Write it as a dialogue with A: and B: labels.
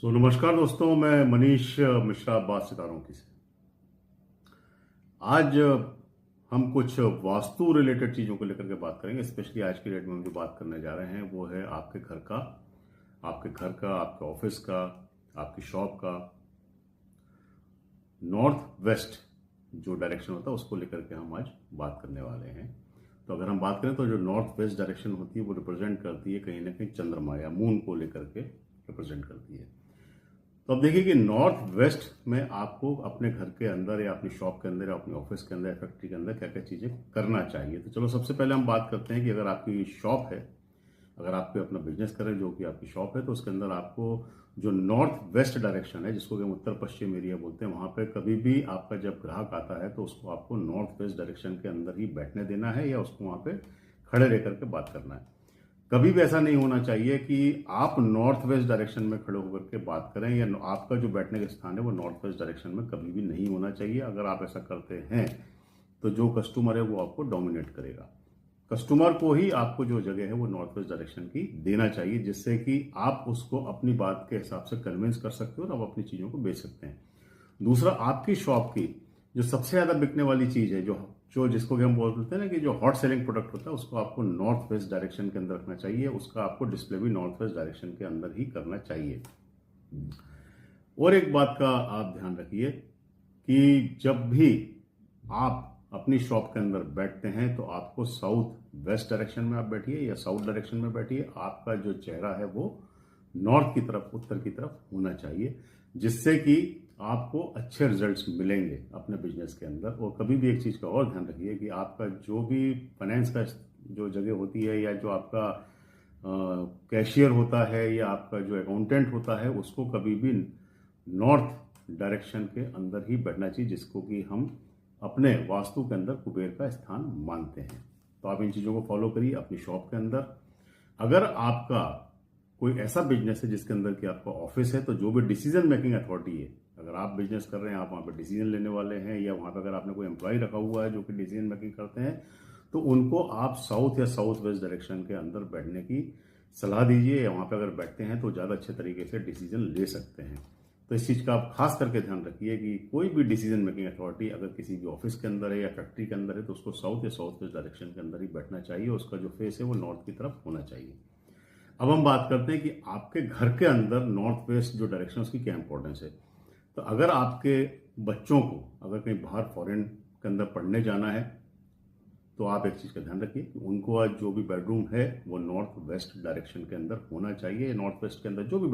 A: नमस्कार दोस्तों, मैं मनीष मिश्रा बात सितारों की से। आज हम कुछ वास्तु रिलेटेड चीज़ों को लेकर के बात करेंगे। स्पेशली आज की डेट में हम जो बात करने जा रहे हैं वो है आपके घर का, आपके ऑफिस का, आपकी शॉप का नॉर्थ वेस्ट जो डायरेक्शन होता है उसको लेकर के हम आज बात करने वाले हैं। तो अगर हम बात करें तो जो नॉर्थ वेस्ट डायरेक्शन होती है वो रिप्रेजेंट करती है कहीं ना कहीं चंद्रमा या मून को लेकर के रिप्रेजेंट करती है। तो अब देखिए कि नॉर्थ वेस्ट में आपको अपने घर के अंदर या अपनी शॉप के अंदर या अपने ऑफिस के अंदर या फैक्ट्री के अंदर क्या क्या चीज़ें करना चाहिए। तो चलो सबसे पहले हम बात करते हैं कि अगर आपकी शॉप है, अगर आप अपना बिजनेस करें जो कि आपकी शॉप है, तो उसके अंदर आपको जो नॉर्थ वेस्ट डायरेक्शन है जिसको कि हम उत्तर पश्चिम एरिया बोलते हैं, वहां पे कभी भी आपका जब ग्राहक आता है तो उसको आपको नॉर्थ वेस्ट डायरेक्शन के अंदर ही बैठने देना है या उसको वहां पे खड़े रह करके बात करना है। कभी भी ऐसा नहीं होना चाहिए कि आप नॉर्थ वेस्ट डायरेक्शन में खड़े होकर के बात करें या आपका जो बैठने का स्थान है वो नॉर्थ वेस्ट डायरेक्शन में कभी भी नहीं होना चाहिए। अगर आप ऐसा करते हैं तो जो कस्टमर है वो आपको डोमिनेट करेगा। कस्टमर को ही आपको जो जगह है वो नॉर्थ वेस्ट डायरेक्शन की देना चाहिए, जिससे कि आप उसको अपनी बात के हिसाब से कन्विंस कर सकते हो और आप अपनी चीज़ों को बेच सकते हैं। दूसरा, आपकी शॉप की जो सबसे ज़्यादा बिकने वाली चीज़ है, जो जो जिसको कि हम बोलते हैं ना कि जो हॉट सेलिंग प्रोडक्ट होता है, उसको आपको नॉर्थ वेस्ट डायरेक्शन के अंदर रखना चाहिए। उसका आपको डिस्प्ले भी नॉर्थ वेस्ट डायरेक्शन के अंदर ही करना चाहिए। और एक बात का आप ध्यान रखिए कि जब भी आप अपनी शॉप के अंदर बैठते हैं तो आपको साउथ वेस्ट डायरेक्शन में आप बैठिए या साउथ डायरेक्शन में बैठिए। आपका जो चेहरा है वो नॉर्थ की तरफ, उत्तर की तरफ होना चाहिए, जिससे कि आपको अच्छे रिजल्ट्स मिलेंगे अपने बिजनेस के अंदर। और कभी भी एक चीज़ का और ध्यान रखिए कि आपका जो भी फाइनेंस का जो जगह होती है या जो आपका कैशियर होता है या आपका जो अकाउंटेंट होता है, उसको कभी भी नॉर्थ डायरेक्शन के अंदर ही बैठना चाहिए, जिसको कि हम अपने वास्तु के अंदर कुबेर का स्थान मानते हैं। तो आप इन चीज़ों को फॉलो करिए अपनी शॉप के अंदर। अगर आपका कोई ऐसा बिजनेस है जिसके अंदर कि आपका ऑफिस है, तो जो भी डिसीजन मेकिंग अथॉरिटी है, अगर आप बिजनेस कर रहे हैं, आप वहां पर डिसीजन लेने वाले हैं, या वहां पर अगर आपने कोई एम्प्लॉय रखा हुआ है जो कि डिसीजन मेकिंग करते हैं, तो उनको आप साउथ या साउथ वेस्ट डायरेक्शन के अंदर बैठने की सलाह दीजिए, या वहां पर अगर बैठते हैं तो ज़्यादा अच्छे तरीके से डिसीजन ले सकते हैं। तो इस चीज़ का आप खास करके ध्यान रखिए कि कोई भी डिसीजन मेकिंग अथॉरिटी अगर किसी भी ऑफिस के अंदर है या फैक्ट्री के अंदर है, तो उसको साउथ या साउथ वेस्ट डायरेक्शन के अंदर ही बैठना चाहिए। उसका जो फेस है वो नॉर्थ की तरफ होना चाहिए। अब हम बात करते हैं कि आपके घर के अंदर नॉर्थ वेस्ट जो डायरेक्शन है उसकी क्या इंपॉर्टेंस है। तो अगर आपके बच्चों को अगर कहीं बाहर फॉरेन के अंदर पढ़ने जाना है, तो आप एक चीज़ का ध्यान रखिए कि उनको आज जो भी बेडरूम है वो नॉर्थ वेस्ट डायरेक्शन के अंदर होना चाहिए। नॉर्थ वेस्ट के अंदर जो भी